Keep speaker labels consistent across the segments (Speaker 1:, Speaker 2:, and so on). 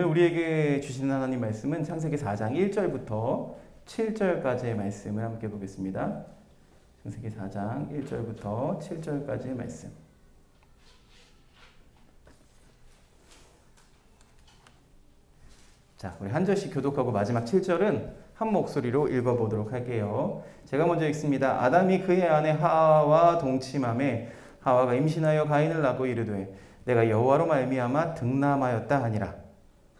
Speaker 1: 우리에게 주시는 하나님 말씀은 창세기 4장 1절부터 7절까지의 말씀을 함께 보겠습니다. 창세기 4장 1절부터 7절까지의 말씀. 자, 우리 한 절씩 교독하고 마지막 7절은 한 목소리로 읽어보도록 할게요. 제가 먼저 읽습니다. 아담이 그의 아내 하와와 동침함에 하와가 임신하여 가인을 낳고 이르되 내가 여호와로 말미암아 등남하였다 하니라.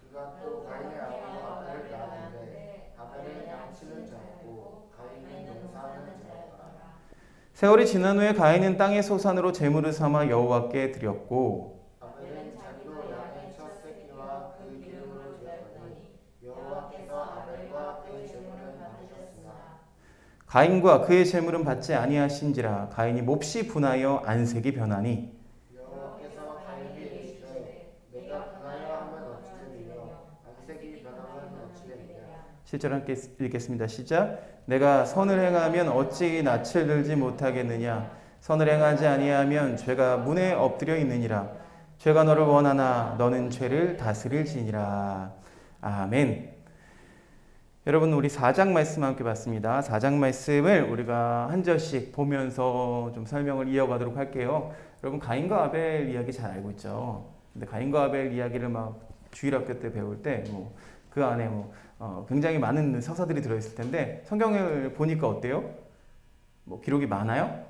Speaker 2: 그가 또 가인의 아내와 아벨을 낳았는데 아벨은 양치는 자였고 가인은 농사하는 자였더라.
Speaker 1: 세월이 지난 후에 가인은 땅의 소산으로 제물을 삼아 여호와께 드렸고
Speaker 2: 아벨은 자기도 양의 첫 새끼와 그 기름으로 드렸더니 여호와께서 아벨과 그의 제물은 받으셨으나
Speaker 1: 가인과 그의 제물은 받지 아니하신지라. 가인이 몹시 분하여 안색이 변하니
Speaker 2: 여호와께서 가인에게 이르시되 내가 분하여 하면 어찌 되리요 안색이 변하면 어찌 되리냐.
Speaker 1: 7절 함께 읽겠습니다. 시작. 내가 선을 행하면 어찌 낯을 들지 못하겠느냐. 선을 행하지 아니하면 죄가 문에 엎드려 있느니라. 죄가 너를 원하나 너는 죄를 다스릴지니라. 아멘. 여러분, 우리 4장 말씀 함께 봤습니다. 4장 말씀을 우리가 한 절씩 보면서 좀 설명을 이어가도록 할게요. 여러분, 가인과 아벨 이야기 잘 알고 있죠. 근데 가인과 아벨 이야기를 막 주일학교 때 배울 때 그 안에 굉장히 많은 서사들이 들어있을 텐데 성경을 보니까 어때요? 기록이 많아요?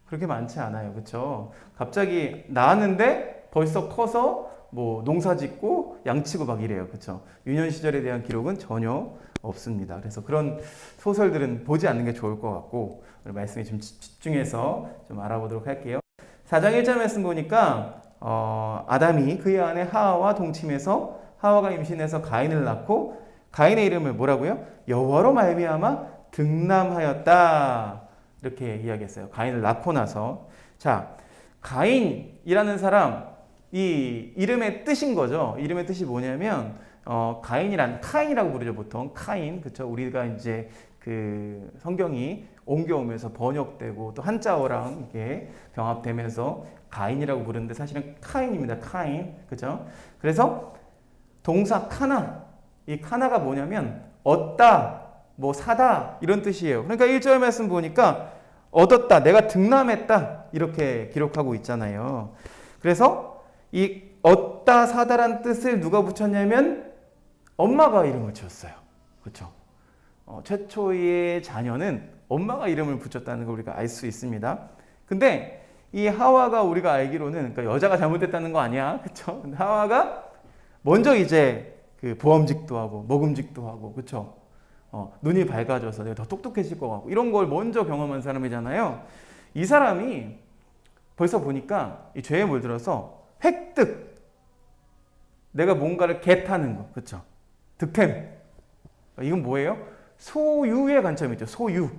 Speaker 1: 그렇게 많지 않아요. 그렇죠? 갑자기 낳았는데 벌써 커서 농사 짓고 양치고 막 이래요. 그렇죠? 유년 시절에 대한 기록은 전혀 없습니다. 그래서 그런 소설들은 보지 않는 게 좋을 것 같고 말씀에 좀 집중해서 좀 알아보도록 할게요. 4장 1절 말씀 보니까 아담이 그의 아내 하와와 동침해서 하와가 임신해서 가인을 낳고 가인의 이름을 뭐라고요? 여호와로 말미암아 등남하였다. 이렇게 이야기했어요. 가인을 낳고 나서. 자, 가인이라는 사람, 이 이름의 뜻인 거죠. 이름의 뜻이 뭐냐면 카인이라고 부르죠. 보통 카인. 그렇죠? 우리가 이제 그 성경이 옮겨오면서 번역되고 또 한자어랑 이게 병합되면서 가인이라고 부르는데 사실은 카인입니다. 카인. 그렇죠? 그래서 동사 카나. 이 카나가 뭐냐면 얻다, 사다 이런 뜻이에요. 그러니까 1절 말씀 보니까 얻었다, 내가 등남했다 이렇게 기록하고 있잖아요. 그래서 이 얻다, 사다란 뜻을 누가 붙였냐면 엄마가 이름을 지었어요. 그렇죠? 최초의 자녀는 엄마가 이름을 붙였다는 걸 우리가 알 수 있습니다. 근데 이 하와가 우리가 알기로는 그러니까 여자가 잘못했다는 거 아니야. 그렇죠? 하와가 먼저 이제 그 보험직도 하고 먹음직도 하고 그렇죠? 눈이 밝아져서 내가 더 똑똑해질 것 같고 이런 걸 먼저 경험한 사람이잖아요. 이 사람이 벌써 보니까 이 죄에 물들어서 획득, 내가 뭔가를 겟하는 거, 그렇죠? 득템. 이건 뭐예요? 소유의 관점이 있죠. 소유.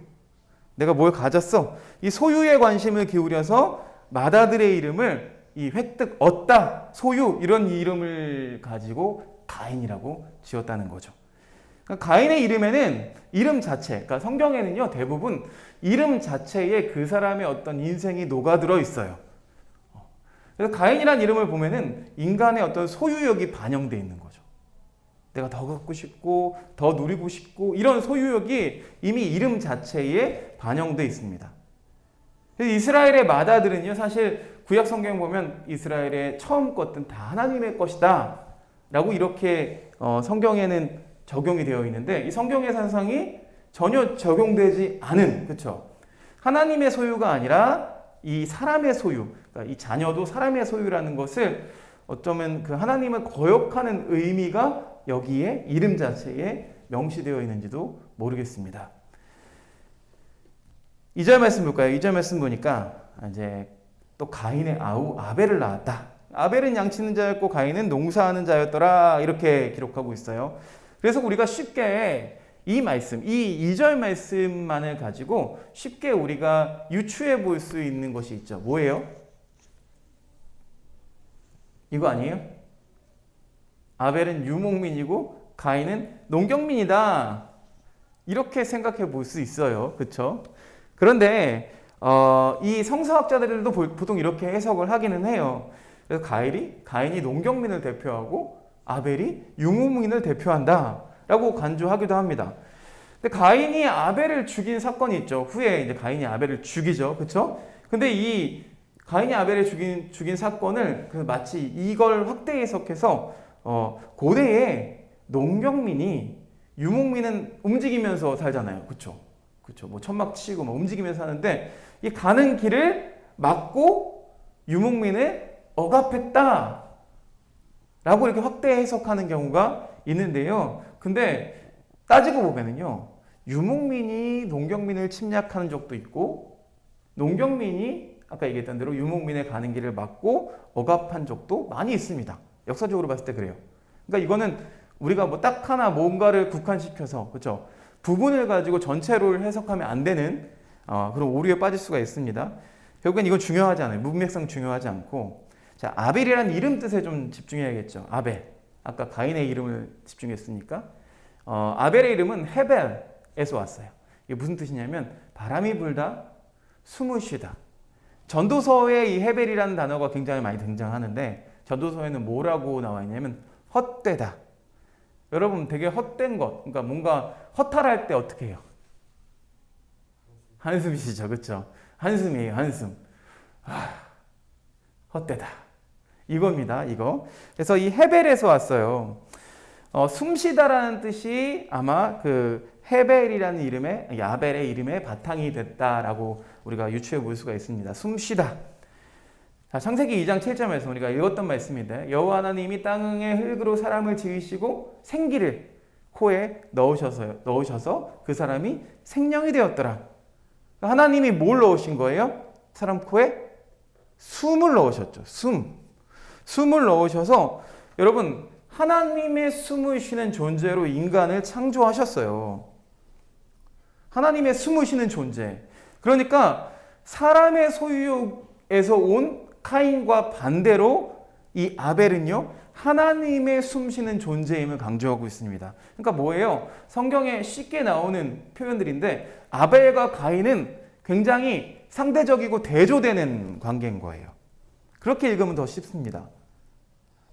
Speaker 1: 내가 뭘 가졌어? 이 소유에 관심을 기울여서 맏아들의 이름을 이 획득, 얻다, 소유 이런 이름을 가지고 가인이라고 지었다는 거죠. 그러니까 가인의 이름에는 이름 자체, 그러니까 성경에는요 대부분 이름 자체에 그 사람의 어떤 인생이 녹아들어 있어요. 그래서 가인이라는 이름을 보면은 인간의 어떤 소유욕이 반영되어 있는 거죠. 내가 더 갖고 싶고 더 누리고 싶고 이런 소유욕이 이미 이름 자체에 반영되어 있습니다. 이스라엘의 맏아들은요 사실 구약 성경 보면 이스라엘의 처음 것들은 다 하나님의 것이다 라고 이렇게 성경에는 적용이 되어 있는데 이 성경의 산상이 전혀 적용되지 않은, 그렇죠? 하나님의 소유가 아니라 이 사람의 소유, 그러니까 이 자녀도 사람의 소유라는 것을 어쩌면 그 하나님을 거역하는 의미가 여기에 이름 자체에 명시되어 있는지도 모르겠습니다. 2절 말씀 볼까요? 2절 말씀 보니까 이제 또 가인의 아우 아벨을 낳았다. 아벨은 양치는 자였고 가인은 농사하는 자였더라. 이렇게 기록하고 있어요. 그래서 우리가 쉽게 이 말씀, 이 2절 말씀만을 가지고 쉽게 우리가 유추해 볼 수 있는 것이 있죠. 뭐예요? 이거 아니에요? 아벨은 유목민이고 가인은 농경민이다. 이렇게 생각해 볼 수 있어요. 그렇죠? 그런데 이 성서학자들도 보통 이렇게 해석을 하기는 해요. 그래서 가인이 농경민을 대표하고 아벨이 유목민을 대표한다라고 간주하기도 합니다. 근데 가인이 아벨을 죽인 사건이 있죠. 후에 이제 가인이 아벨을 죽이죠. 그렇죠? 근데 이 가인이 아벨을 죽인 사건을 마치 이걸 확대 해석해서 고대에 농경민이 유목민은 움직이면서 살잖아요. 그렇죠? 그렇죠. 뭐 천막 치고 뭐 움직이면서 사는데 이 가는 길을 막고 유목민을 억압했다. 라고 이렇게 확대 해석하는 경우가 있는데요. 근데 따지고 보면은요, 유목민이 농경민을 침략하는 적도 있고, 농경민이 아까 얘기했던 대로 유목민의 가는 길을 막고 억압한 적도 많이 있습니다. 역사적으로 봤을 때 그래요. 그러니까 이거는 우리가 뭐 딱 하나 뭔가를 국한시켜서, 그렇죠? 부분을 가지고 전체로 해석하면 안 되는 그런 오류에 빠질 수가 있습니다. 결국엔 이건 중요하지 않아요. 문맥상 중요하지 않고. 자, 아벨이라는 이름 뜻에 좀 집중해야겠죠. 아벨. 아까 가인의 이름을 집중했으니까. 아벨의 이름은 헤벨에서 왔어요. 이게 무슨 뜻이냐면 바람이 불다, 숨을 쉬다. 전도서에 이 헤벨이라는 단어가 굉장히 많이 등장하는데 전도서에는 뭐라고 나와 있냐면 헛되다. 여러분 되게 헛된 것, 그러니까 뭔가 허탈할 때 어떻게 해요? 한숨이시죠, 그렇죠? 한숨이에요, 한숨. 헛되다. 이겁니다, 이거. 그래서 이 헤벨에서 왔어요. 숨쉬다라는 뜻이 아마 그 헤벨이라는 이름의, 야벨의 이름의 바탕이 됐다라고 우리가 유추해 볼 수가 있습니다. 숨쉬다. 자, 창세기 2장 7절에서 우리가 읽었던 말씀인데 여호와 하나님이 땅의 흙으로 사람을 지으시고 생기를 코에 넣으셔서 그 사람이 생명이 되었더라. 하나님이 뭘 넣으신 거예요? 사람 코에 숨을 넣으셨죠. 숨을 넣으셔서 여러분 하나님의 숨을 쉬는 존재로 인간을 창조하셨어요. 하나님의 숨을 쉬는 존재. 그러니까 사람의 소유에서 온 카인과 반대로 이 아벨은요 하나님의 숨쉬는 존재임을 강조하고 있습니다. 그러니까 뭐예요? 성경에 쉽게 나오는 표현들인데 아벨과 가인은 굉장히 상대적이고 대조되는 관계인 거예요. 그렇게 읽으면 더 쉽습니다.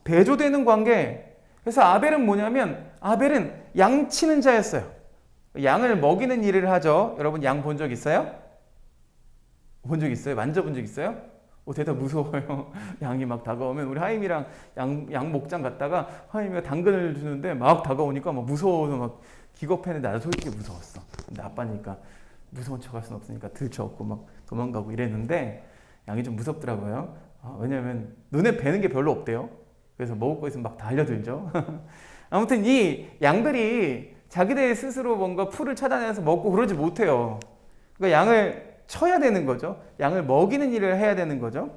Speaker 1: 대조되는 관계. 그래서 아벨은 뭐냐면 아벨은 양 치는 자였어요. 양을 먹이는 일을 하죠. 여러분 양 본 적 있어요? 본 적 있어요? 만져본 적 있어요? 대답 무서워요. 양이 막 다가오면 우리 하임이랑 양 목장 갔다가 하임이가 당근을 주는데 막 다가오니까 막 무서워서 막 기겁했는데 나도 솔직히 무서웠어. 근데 아빠니까 무서운 척 할 수는 없으니까 들쳐업고 막 도망가고 이랬는데 양이 좀 무섭더라고요. 왜냐면 눈에 뵈는 게 별로 없대요. 그래서 먹을 거 있으면 막 달려들죠. 아무튼 이 양들이 자기들 스스로 뭔가 풀을 찾아내서 먹고 그러지 못해요. 그러니까 양을 쳐야 되는 거죠. 양을 먹이는 일을 해야 되는 거죠.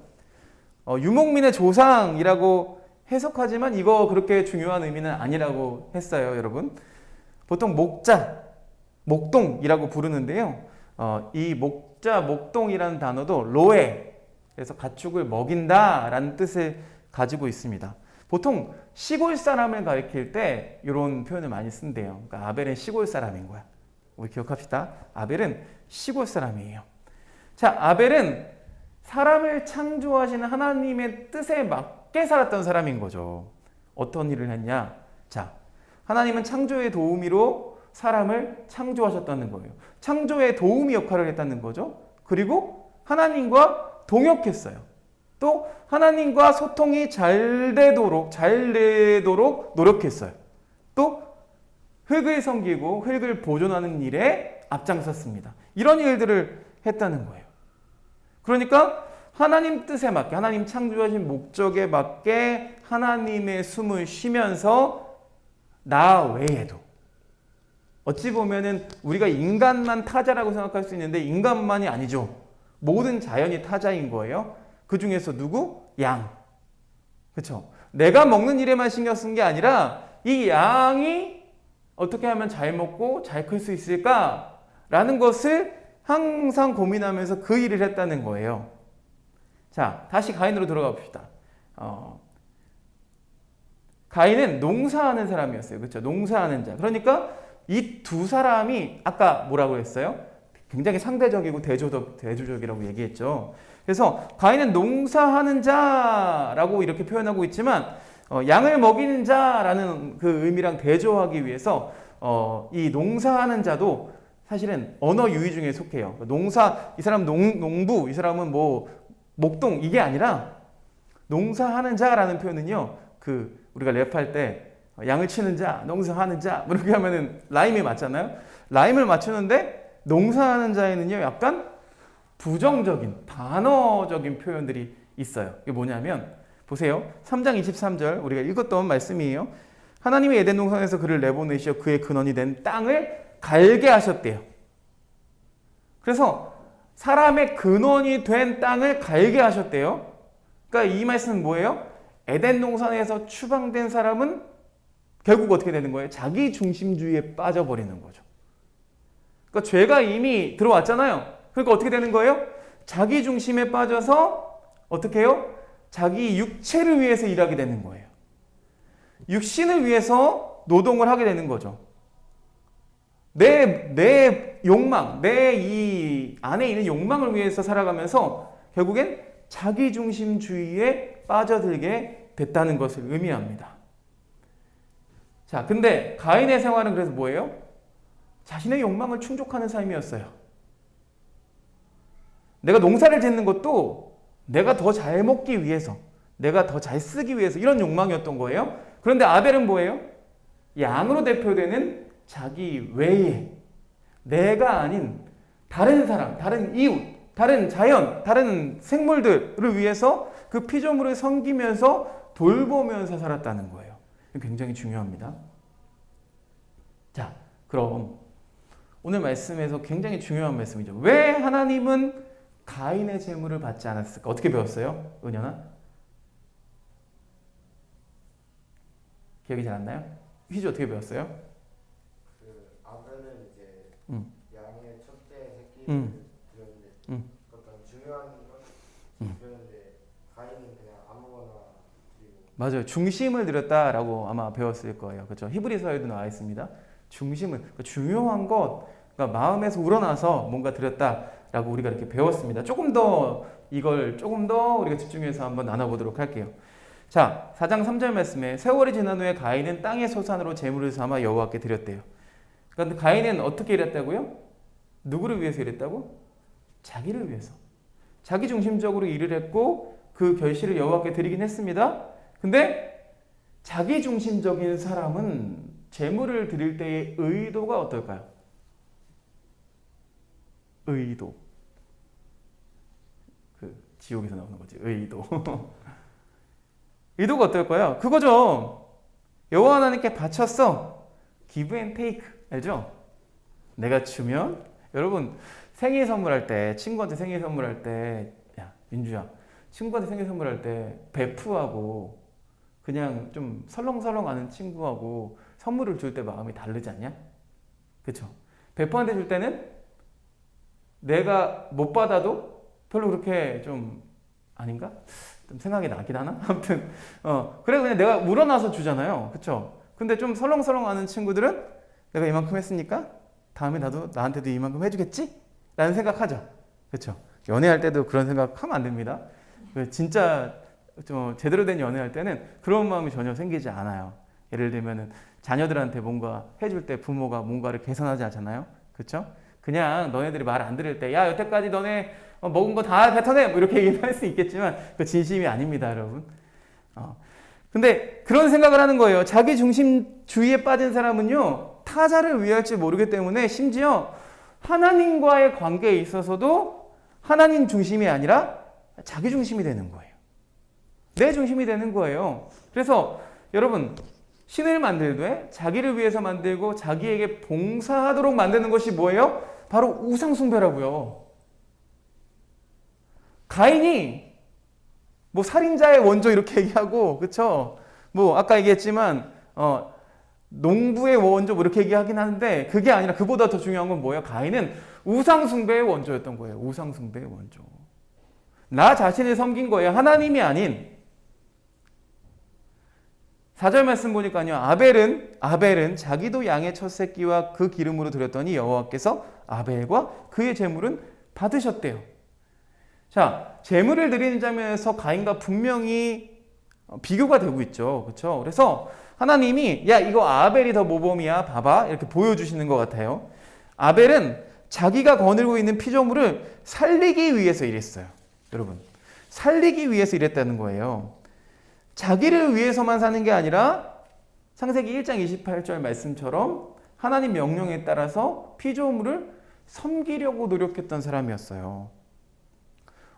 Speaker 1: 유목민의 조상이라고 해석하지만 이거 그렇게 중요한 의미는 아니라고 했어요, 여러분. 보통 목자, 목동이라고 부르는데요. 이 목자, 목동이라는 단어도 로에, 그래서 가축을 먹인다라는 뜻을 가지고 있습니다. 보통 시골 사람을 가리킬 때 이런 표현을 많이 쓴대요. 그러니까 아벨은 시골 사람인 거야. 우리 기억합시다. 아벨은 시골 사람이에요. 자, 아벨은 사람을 창조하시는 하나님의 뜻에 맞게 살았던 사람인 거죠. 어떤 일을 했냐? 자, 하나님은 창조의 도우미로 사람을 창조하셨다는 거예요. 창조의 도우미 역할을 했다는 거죠. 그리고 하나님과 동역했어요. 또 하나님과 소통이 잘 되도록 노력했어요. 또 흙을 섬기고 흙을 보존하는 일에 앞장섰습니다. 이런 일들을 했다는 거예요. 그러니까 하나님 뜻에 맞게, 하나님 창조하신 목적에 맞게 하나님의 숨을 쉬면서 나 외에도, 어찌 보면은 우리가 인간만 타자라고 생각할 수 있는데 인간만이 아니죠. 모든 자연이 타자인 거예요. 그 중에서 누구? 양. 그렇죠? 내가 먹는 일에만 신경 쓴 게 아니라 이 양이 어떻게 하면 잘 먹고 잘 클 수 있을까라는 것을 항상 고민하면서 그 일을 했다는 거예요. 자, 다시 가인으로 들어가 봅시다. 가인은 농사하는 사람이었어요. 그렇죠? 농사하는 자. 그러니까 이 두 사람이 아까 뭐라고 했어요? 굉장히 상대적이고 대조적이라고 얘기했죠. 그래서 가인은 농사하는 자라고 이렇게 표현하고 있지만 양을 먹이는 자라는 그 의미랑 대조하기 위해서 이 농사하는 자도 사실은 언어 유희 중에 속해요. 농사, 이 사람 농부, 이 사람은 뭐 목동 이게 아니라 농사하는 자라는 표현은요. 그 우리가 랩할 때 양을 치는 자, 농사하는 자 뭐 이렇게 하면은 라임이 맞잖아요. 라임을 맞추는데 농사하는 자에는요. 약간 부정적인 반어적인 표현들이 있어요. 이게 뭐냐면 보세요. 3장 23절 우리가 읽었던 말씀이에요. 하나님이 에덴 동산에서 그를 내보내시어 그의 근원이 된 땅을 갈게 하셨대요. 그래서 사람의 근원이 된 땅을 갈게 하셨대요. 그러니까 이 말씀은 뭐예요? 에덴 동산에서 추방된 사람은 결국 어떻게 되는 거예요? 자기 중심주의에 빠져버리는 거죠. 그러니까 죄가 이미 들어왔잖아요. 그러니까 어떻게 되는 거예요? 자기 중심에 빠져서 어떻게 해요? 자기 육체를 위해서 일하게 되는 거예요. 육신을 위해서 노동을 하게 되는 거죠. 내 욕망, 내 이 안에 있는 욕망을 위해서 살아가면서 결국엔 자기중심주의에 빠져들게 됐다는 것을 의미합니다. 자, 근데 가인의 생활은 그래서 뭐예요? 자신의 욕망을 충족하는 삶이었어요. 내가 농사를 짓는 것도 내가 더 잘 먹기 위해서, 내가 더 잘 쓰기 위해서 이런 욕망이었던 거예요. 그런데 아벨은 뭐예요? 양으로 대표되는 자기 외에 내가 아닌 다른 사람, 다른 이웃, 다른 자연, 다른 생물들을 위해서 그 피조물을 섬기면서 돌보면서 살았다는 거예요. 굉장히 중요합니다. 자, 그럼 오늘 말씀에서 굉장히 중요한 말씀이죠. 왜 하나님은 가인의 재물을 받지 않았을까? 어떻게 배웠어요? 은연아? 기억이 잘 안 나요? 휘주 어떻게 배웠어요?
Speaker 2: 그 아벨은 이제 양의 첫째 새끼를 드렸는데 어떤 중요한 건 드렸는데 가인은 그냥 아무거나 드리고.
Speaker 1: 맞아요. 중심을 드렸다라고 아마 배웠을 거예요. 그렇죠? 히브리서에도 나와 있습니다. 중심을, 그러니까 중요한 것, 그러니까 마음에서 우러나서 뭔가 드렸다라고 우리가 이렇게 배웠습니다. 조금 더 우리가 집중해서 한번 나눠보도록 할게요. 자, 4장 3절 말씀에 세월이 지난 후에 가인은 땅의 소산으로 제물을 삼아 여호와께 드렸대요. 그런데 가인은 어떻게 일했다고요? 누구를 위해서 일했다고? 자기를 위해서. 자기 중심적으로 일을 했고 그 결실을 여호와께 드리긴 했습니다. 근데 자기 중심적인 사람은 제물을 드릴 때의 의도가 어떨까요? 의도. 그 지옥에서 나오는 거지. 의도. 의도가 어떨까요? 그거죠. 여호와 하나님께 바쳤어. give and take. 알죠? 내가 주면 여러분 생일 선물할 때 친구한테 생일 선물할 때 야, 민주야. 친구한테 생일 선물할 때 베프하고 그냥 좀 설렁설렁하는 친구하고 선물을 줄 때 마음이 다르지 않냐? 그렇죠? 베프한테 줄 때는 내가 못 받아도 별로 그렇게 좀 아닌가? 좀 생각이 나긴 하나? 아무튼 그래 그냥 내가 우러나서 주잖아요. 그렇죠? 근데 좀 설렁설렁하는 친구들은 내가 이만큼 했으니까 다음에 나한테도 이만큼 해주겠지? 라는 생각하죠. 그렇죠? 연애할 때도 그런 생각하면 안 됩니다. 진짜 좀 제대로 된 연애할 때는 그런 마음이 전혀 생기지 않아요. 예를 들면은 자녀들한테 뭔가 해줄 때 부모가 뭔가를 계산하지 않잖아요. 그렇죠? 그냥 너네들이 말 안 들을 때 야 여태까지 너네 먹은 거 다 뱉어내 뭐 이렇게 얘기할 수 있겠지만 그 진심이 아닙니다, 여러분. 근데 그런 생각을 하는 거예요. 자기 중심주의에 빠진 사람은요 타자를 위할 줄 모르기 때문에 심지어 하나님과의 관계에 있어서도 하나님 중심이 아니라 자기 중심이 되는 거예요. 내 중심이 되는 거예요. 그래서 여러분 신을 만들되 자기를 위해서 만들고 자기에게 봉사하도록 만드는 것이 뭐예요? 바로 우상숭배라고요. 가인이 뭐 살인자의 원조 이렇게 얘기하고 그렇죠? 뭐 아까 얘기했지만 농부의 원조 뭐 이렇게 얘기하긴 하는데 그게 아니라 그보다 더 중요한 건 뭐예요? 가인은 우상숭배의 원조였던 거예요. 우상숭배의 원조. 나 자신을 섬긴 거예요. 하나님이 아닌. 4절 말씀 보니까요. 아벨은 자기도 양의 첫 새끼와 그 기름으로 드렸더니 여호와께서 아벨과 그의 제물은 받으셨대요. 자, 제물을 드리는 장면에서 가인과 분명히 비교가 되고 있죠. 그렇죠? 그래서 하나님이 야 이거 아벨이 더 모범이야 봐봐 이렇게 보여주시는 것 같아요. 아벨은 자기가 거느리고 있는 피조물을 살리기 위해서 이랬어요. 여러분 살리기 위해서 이랬다는 거예요. 자기를 위해서만 사는 게 아니라 창세기 1장 28절 말씀처럼 하나님 명령에 따라서 피조물을 섬기려고 노력했던 사람이었어요.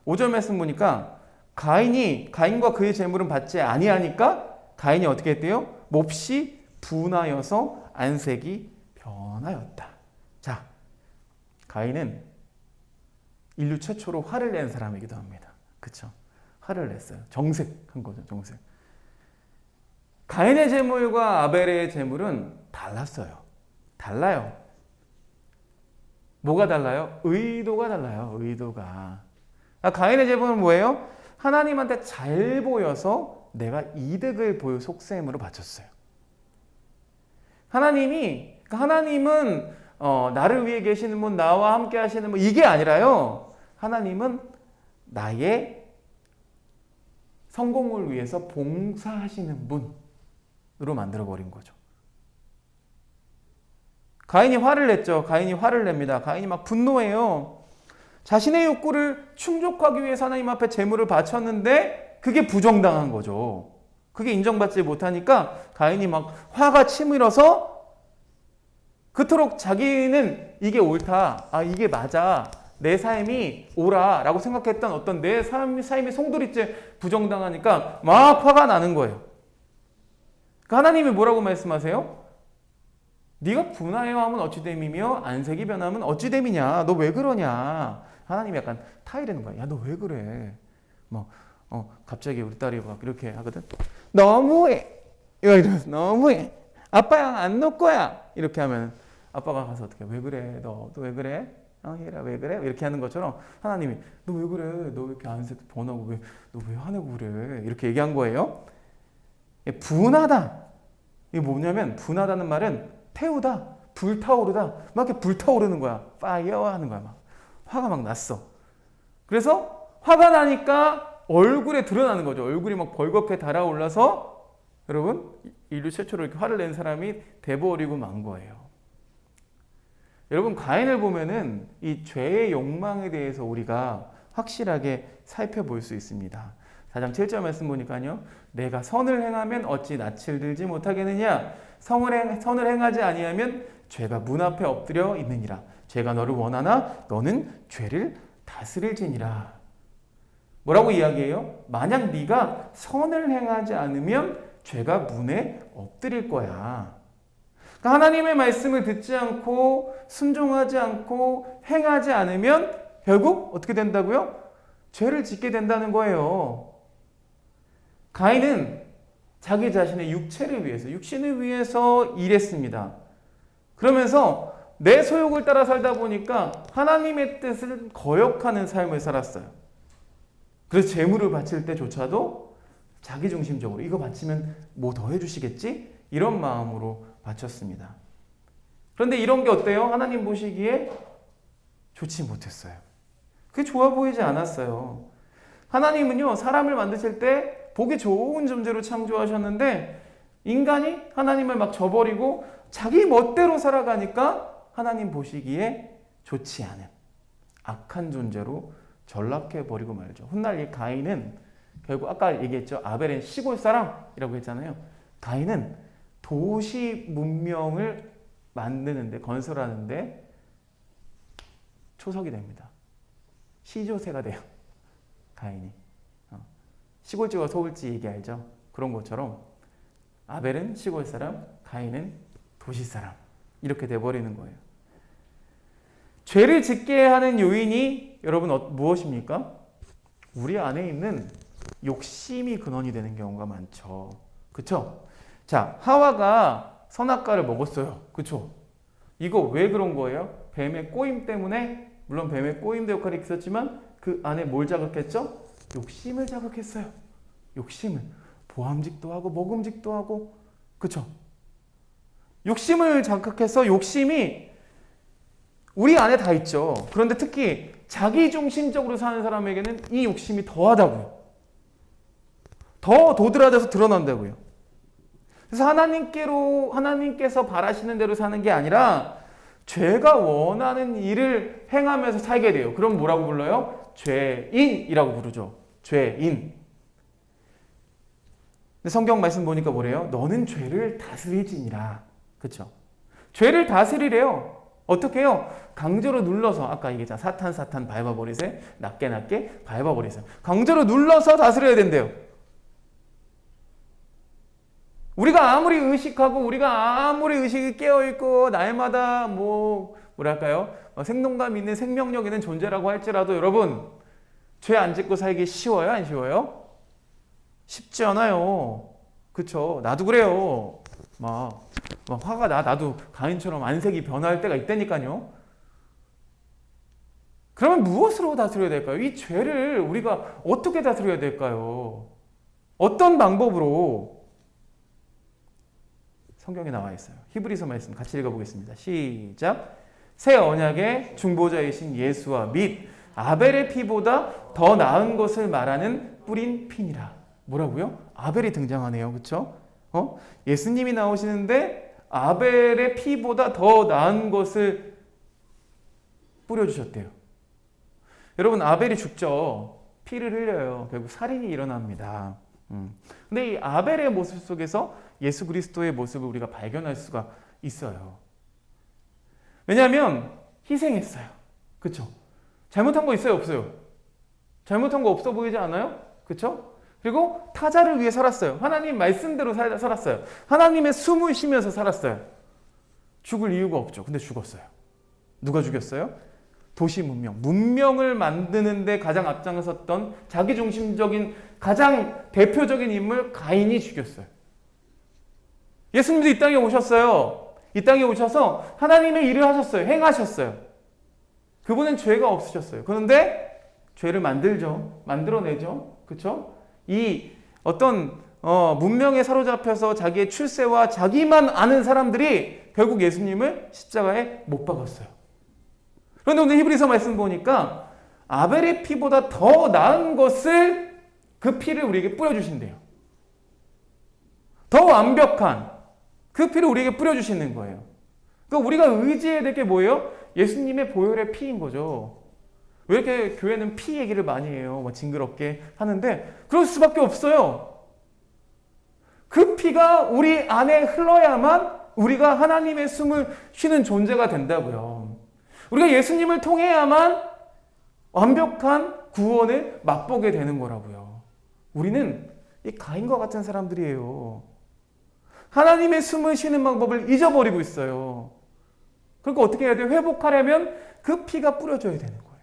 Speaker 1: 5절 말씀 보니까 가인과 그의 재물은 받지 아니하니까 가인이 어떻게 했대요? 몹시 분하여서 안색이 변하였다. 자, 가인은 인류 최초로 화를 낸 사람이기도 합니다. 그렇죠? 화를 냈어요. 정색한 거죠. 정색. 가인의 재물과 아벨의 재물은 달랐어요. 달라요. 뭐가 달라요? 의도가 달라요. 의도가. 가인의 재물은 뭐예요? 하나님한테 잘 보여서 내가 이득을 보여 속셈으로 바쳤어요. 하나님은 나를 위해 계시는 분, 나와 함께 하시는 분 이게 아니라요. 하나님은 나의 성공을 위해서 봉사하시는 분으로 만들어버린 거죠. 가인이 화를 냈죠. 가인이 화를 냅니다. 가인이 막 분노해요. 자신의 욕구를 충족하기 위해서 하나님 앞에 재물을 바쳤는데 그게 부정당한 거죠. 그게 인정받지 못하니까 가인이 막 화가 치밀어서 그토록 자기는 이게 옳다. 이게 맞아. 내 삶이 옳아. 라고 생각했던 어떤 내 삶의 송두리째 부정당하니까 막 화가 나는 거예요. 그러니까 하나님이 뭐라고 말씀하세요? 네가 분하여 하면 어찌됨이며 안색이 변하면 어찌됨이냐. 너 왜 그러냐. 하나님이 약간 타이르는 거야. 야, 너 왜 그래? 갑자기 우리 딸이 막 이렇게 하거든. 너무해. 이러면서 너무해. 아빠야 안 놓을 거야. 이렇게 하면 아빠가 가서 어떻게 왜 그래? 너 왜 그래? 얘라 왜 그래? 이렇게 하는 것처럼 하나님이 너 왜 그래? 너 왜 이렇게 안색 변하고 너 왜 화내고 그래? 이렇게 얘기한 거예요. 분하다. 이게 뭐냐면 분하다는 말은 태우다, 불타오르다, 막 이렇게 불타오르는 거야. 파이어 하는 거야. 막 화가 막 났어. 그래서 화가 나니까 얼굴에 드러나는 거죠. 얼굴이 막 벌겋게 달아올라서 여러분 인류 최초로 이렇게 화를 낸 사람이 돼버리고 만 거예요. 여러분 가인을 보면은 이 죄의 욕망에 대해서 우리가 확실하게 살펴볼 수 있습니다. 4장 7절 말씀 보니까요. 내가 선을 행하면 어찌 낯을 들지 못하겠느냐. 선을 행하지 아니하면 죄가 문 앞에 엎드려 있느니라. 죄가 너를 원하나 너는 죄를 다스릴지니라. 뭐라고 이야기해요? 만약 네가 선을 행하지 않으면 죄가 문에 엎드릴 거야. 그러니까 하나님의 말씀을 듣지 않고 순종하지 않고 행하지 않으면 결국 어떻게 된다고요? 죄를 짓게 된다는 거예요. 가인은 자기 자신의 육체를 위해서, 육신을 위해서 일했습니다. 그러면서 내 소욕을 따라 살다 보니까 하나님의 뜻을 거역하는 삶을 살았어요. 그래서 재물을 바칠 때조차도 자기중심적으로 이거 바치면 뭐 더 해주시겠지? 이런 마음으로 바쳤습니다. 그런데 이런 게 어때요? 하나님 보시기에 좋지 못했어요. 그게 좋아 보이지 않았어요. 하나님은요, 사람을 만드실 때 보기 좋은 존재로 창조하셨는데 인간이 하나님을 막 저버리고 자기 멋대로 살아가니까 하나님 보시기에 좋지 않은 악한 존재로 전락해버리고 말죠. 훗날 이 가인은 결국 아까 얘기했죠. 아벨은 시골 사람이라고 했잖아요. 가인은 도시 문명을 만드는데 건설하는데 초석이 됩니다. 시조새가 돼요. 가인이. 시골집과 서울집 얘기 알죠? 그런 것처럼 아벨은 시골 사람, 가인은 도시 사람. 이렇게 돼버리는 거예요. 죄를 짓게 하는 요인이 여러분 무엇입니까? 우리 안에 있는 욕심이 근원이 되는 경우가 많죠. 그쵸? 자, 하와가 선악과를 먹었어요. 그쵸? 이거 왜 그런 거예요? 뱀의 꼬임 때문에, 물론 뱀의 꼬임도 역할이 있었지만 그 안에 뭘 자극했죠? 욕심을 자극했어요. 욕심을. 보암직도 하고 먹음직도 하고. 그쵸? 욕심을 자극해서 욕심이 우리 안에 다 있죠. 그런데 특히 자기중심적으로 사는 사람에게는 이 욕심이 더하다고요. 더 도드라져서 드러난다고요. 그래서 하나님께서 바라시는 대로 사는 게 아니라 죄가 원하는 일을 행하면서 살게 돼요. 그럼 뭐라고 불러요? 죄인이라고 부르죠. 죄인. 근데 성경 말씀 보니까 뭐래요? 너는 죄를 다스리지니라. 그렇죠? 죄를 다스리래요. 어떻게 해요? 강제로 눌러서, 아까 얘기했잖아. 사탄 밟아버리세요. 낮게 밟아버리세요. 강제로 눌러서 다스려야 된대요. 우리가 아무리 의식이 깨어있고 날마다 뭐랄까요? 생동감 있는 생명력 있는 존재라고 할지라도 여러분, 죄 안 짓고 살기 쉬워요? 안 쉬워요? 쉽지 않아요. 그쵸? 나도 그래요. 막 화가 나도 가인처럼 안색이 변할 때가 있다니까요. 그러면 무엇으로 다스려야 될까요? 이 죄를 우리가 어떻게 다스려야 될까요? 어떤 방법으로? 성경에 나와 있어요. 히브리서 말씀 같이 읽어보겠습니다. 시작. 새 언약의 중보자이신 예수와 및 아벨의 피보다 더 나은 것을 말하는 뿌린 피니라. 뭐라고요? 아벨이 등장하네요. 그렇죠? 예수님이 나오시는데 아벨의 피보다 더 나은 것을 뿌려주셨대요. 여러분, 아벨이 죽죠. 피를 흘려요. 결국 살인이 일어납니다. 근데 이 아벨의 모습 속에서 예수 그리스도의 모습을 우리가 발견할 수가 있어요. 왜냐하면 희생했어요. 그렇죠? 잘못한 거 있어요? 없어요? 잘못한 거 없어 보이지 않아요? 그렇죠? 그리고 타자를 위해 살았어요. 하나님 말씀대로 살았어요. 하나님의 숨을 쉬면서 살았어요. 죽을 이유가 없죠. 근데 죽었어요. 누가 죽였어요? 도시 문명을 만드는 데 가장 앞장섰던 자기중심적인 가장 대표적인 인물 가인이 죽였어요. 예수님도 이 땅에 오셨어요. 이 땅에 오셔서 하나님의 일을 하셨어요. 행하셨어요. 그분은 죄가 없으셨어요. 그런데 죄를 만들어내죠. 그렇죠? 이 어떤 문명에 사로잡혀서 자기의 출세와 자기만 아는 사람들이 결국 예수님을 십자가에 못 박았어요. 그런데 오늘 히브리서 말씀 보니까 아벨의 피보다 더 나은 것을, 그 피를 우리에게 뿌려주신대요. 더 완벽한 그 피를 우리에게 뿌려주시는 거예요. 그러니까 우리가 의지해야 될 게 뭐예요? 예수님의 보혈의 피인 거죠. 왜 이렇게 교회는 피 얘기를 많이 해요? 징그럽게 하는데 그럴 수밖에 없어요. 그 피가 우리 안에 흘러야만 우리가 하나님의 숨을 쉬는 존재가 된다고요. 우리가 예수님을 통해야만 완벽한 구원을 맛보게 되는 거라고요. 우리는 이 가인과 같은 사람들이에요. 하나님의 숨을 쉬는 방법을 잊어버리고 있어요. 그러니까 어떻게 해야 돼요? 회복하려면 그 피가 뿌려져야 되는 거예요.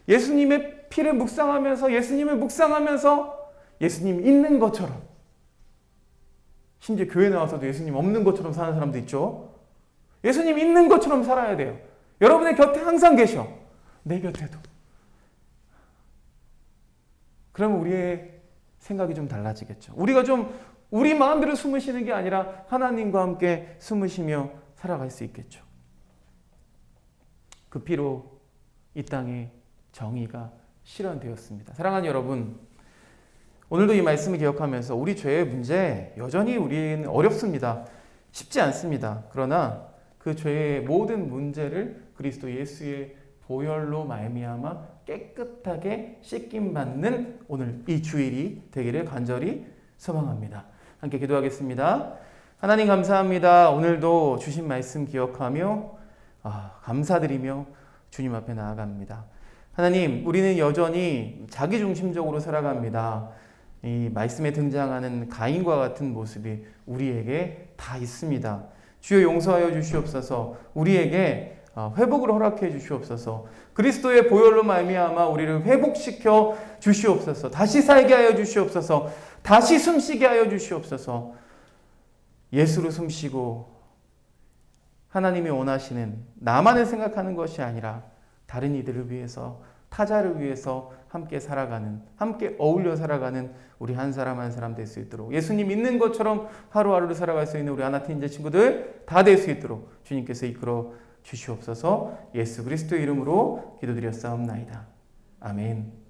Speaker 1: 예수님의 피를 묵상하면서, 예수님을 묵상하면서 예수님 있는 것처럼, 심지어 교회 나와서도 예수님 없는 것처럼 사는 사람도 있죠. 예수님 있는 것처럼 살아야 돼요. 여러분의 곁에 항상 계셔. 내 곁에도. 그러면 우리의 생각이 좀 달라지겠죠. 우리가 좀 우리 마음대로 숨을 쉬는 게 아니라 하나님과 함께 숨을 쉬며 살아갈 수 있겠죠. 그 피로 이 땅에 정의가 실현되었습니다. 사랑하는 여러분, 오늘도 이 말씀을 기억하면서 우리 죄의 문제 여전히 우리는 어렵습니다. 쉽지 않습니다. 그러나 그 죄의 모든 문제를 그리스도 예수의 보혈로 말미암아 깨끗하게 씻김받는 오늘 이 주일이 되기를 간절히 소망합니다. 함께 기도하겠습니다. 하나님 감사합니다. 오늘도 주신 말씀 기억하며 감사드리며 주님 앞에 나아갑니다. 하나님, 우리는 여전히 자기중심적으로 살아갑니다. 이 말씀에 등장하는 가인과 같은 모습이 우리에게 다 있습니다. 주여 용서하여 주시옵소서. 우리에게 회복을 허락해 주시옵소서. 그리스도의 보혈로 말미암아 우리를 회복시켜 주시옵소서. 다시 살게 하여 주시옵소서. 다시 숨쉬게 하여 주시옵소서. 예수로 숨쉬고 하나님이 원하시는 나만을 생각하는 것이 아니라 다른 이들을 위해서, 타자를 위해서 함께 살아가는, 함께 어울려 살아가는 우리 한 사람 한 사람 될 수 있도록, 예수님 있는 것처럼 하루하루를 살아갈 수 있는 우리 아나틴제 친구들 다 될 수 있도록 주님께서 이끌어 주시옵소서. 예수 그리스도의 이름으로 기도드렸사옵나이다. 아멘.